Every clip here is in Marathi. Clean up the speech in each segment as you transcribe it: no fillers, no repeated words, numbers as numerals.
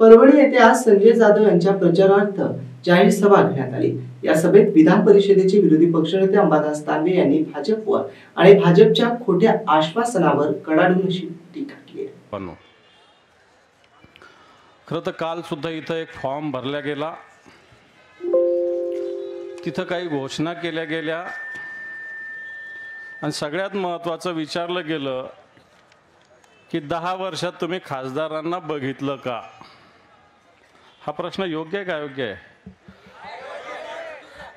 परभणी येथे आज संजय जाधव यांच्या प्रचारार्थ जाहीर सभा घेण्यात आली। या सभेत विधान परिषदेचे विरोधी पक्षनेते अंबादास दानवे यांनी भाजपवर आणि भाजपच्या खोट्या आश्वासनावर कडाडून अशी टीका केली। खरं तर काल सुद्धा इथं एक फॉर्म भरला गेला, तिथं काही घोषणा केल्या गेल्या आणि सगळ्यात महत्त्वाचं विचारलं गेलं की 10 वर्षात तुम्ही खासदारांना बघितलं का? हा प्रश्न योग्य आहे का अयोग्य आहे?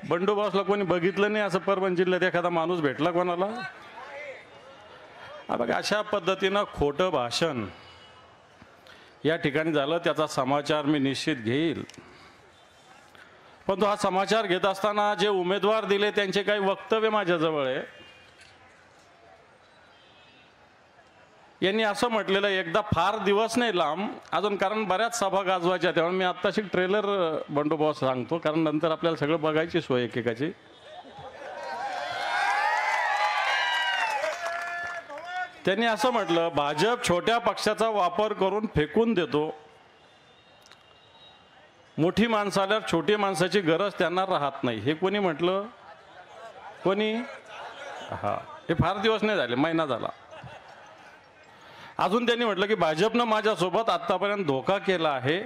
बंडोबासला कोणी बघितलं नाही असं परभणी जिल्ह्यात एखादा माणूस भेटला कोणाला? बघा, अशा पद्धतीनं खोटं भाषण या ठिकाणी झालं, त्याचा समाचार मी निश्चित घेईल। पण तो हा समाचार घेत असताना जे उमेदवार दिले त्यांचे काही वक्तव्य माझ्याजवळ आहे। यांनी असं म्हटलेलं, एकदा फार दिवस नाही लांब अजून, कारण बऱ्याच सभा गाजवायच्या, तेव्हा मी आत्ताशी ट्रेलर बंडोबास सांगतो, कारण नंतर आपल्याला सगळं बघायची सोय एकेकाची। त्यांनी असं म्हटलं, भाजप छोट्या पक्षाचा वापर करून फेकून देतो, मोठी माणसं आल्यावर छोटी माणसाची गरज त्यांना राहत नाही। हे कोणी म्हटलं? कोणी? हे फार दिवस नाही झाले, महिना झाला। अजून त्यांनी म्हटलं की भाजपनं माझ्यासोबत आत्तापर्यंत धोका केला आहे,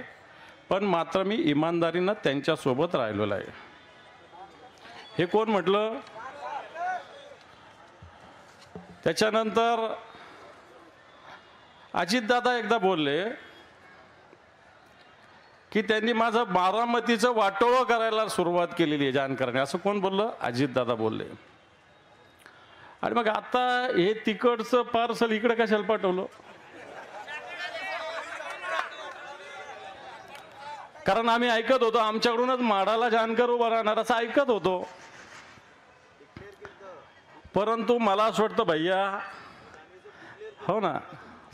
पण मात्र मी इमानदारीनं त्यांच्यासोबत राहिलेलो आहे। हे कोण म्हटलं? त्याच्यानंतर अजितदादा एकदा बोलले की त्यांनी माझं बारामतीचं वाटोळं करायला सुरुवात केलेली आहे जानकरने। असं कोण बोललं? अजितदादा बोलले। आणि मग आता हे तिकडचं पार्सल इकडे कशाला पाठवलं? कारण आम्ही ऐकत होतो आमच्याकडूनच माडाला जानकर उभा राहणार असं ऐकत होतो, परंतु मला असं वाटतं भैया, हो ना,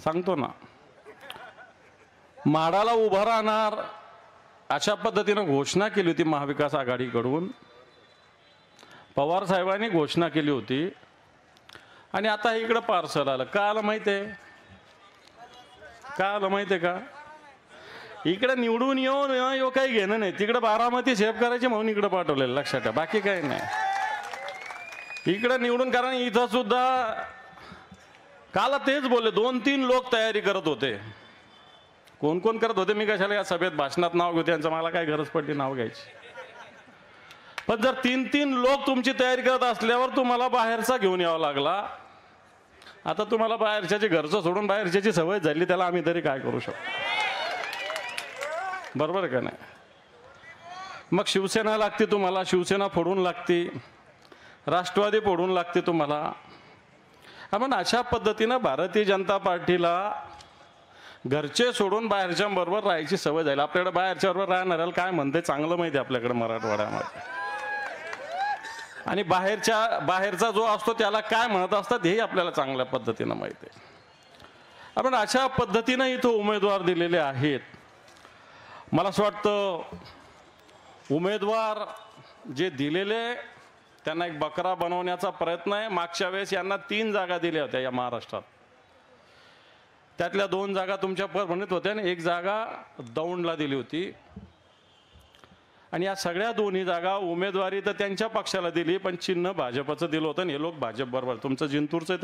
सांगतो ना, माडाला उभा राहणार अशा पद्धतीनं घोषणा केली होती महाविकास आघाडीकडून, पवार साहेबांनी घोषणा केली होती, आणि आता इकडं पार्सल आलं। का आलं माहिती आहे? का आलं माहिती आहे का? इकडे निवडून येऊन काही घेणं नाही, तिकडे बारामती सेव्ह करायची म्हणून इकडे पाठवलेलं, लक्षात ठेवा, बाकी काही नाही। इकडे निवडून, कारण इथं सुद्धा काल तेच बोलले, 2-3 लोक तयारी करत होते। कोण कोण करत होते मी कशाला या सभेत भाषणात नाव घेऊ, त्यांचं मला काय गरज पडली नाव घ्यायची। पण जर 3-3 लोक तुमची तयारी करत असल्यावर तुम्हाला बाहेरचा घेऊन यावा लागला। आता तुम्हाला बाहेरच्याची, घरचं सोडून बाहेरच्याची सवय झाली, त्याला आम्ही तरी काय करू शकतो? बरोबर आहे का नाही? मग शिवसेना लागते तुम्हाला, शिवसेना फोडून लागते, राष्ट्रवादी फोडून लागते तुम्हाला। आपण अशा पद्धतीनं भारतीय जनता पार्टीला घरचे सोडून बाहेरच्या बरोबर राहायची सवय झाली। आपल्याकडे बाहेरच्या बरोबर राहणाऱ्याला काय म्हणते चांगलं माहिती आहे आपल्याकडे मराठवाड्यामध्ये, आणि बाहेरचा जो असतो त्याला काय म्हणत असतात हे आपल्याला चांगल्या पद्धतीनं माहिती आहे। आपण अशा पद्धतीनं इथं उमेदवार दिलेले आहेत। मला असं वाटतं उमेदवार जे दिलेले त्यांना एक बकरा बनवण्याचा प्रयत्न आहे। मागच्या वेळेस यांना 3 जागा दिल्या होत्या या महाराष्ट्रात, त्यातल्या 2 जागा तुमच्या परभणीत होत्या आणि 1 जागा दौंडला दिली होती, आणि या सगळ्या 2ही जागा उमेदवारी तर त्यांच्या पक्षाला दिली, पण चिन्ह भाजपचं दिलं होतं, आणि हे लोक भाजप बरोबर। तुमचं जिंतूरचं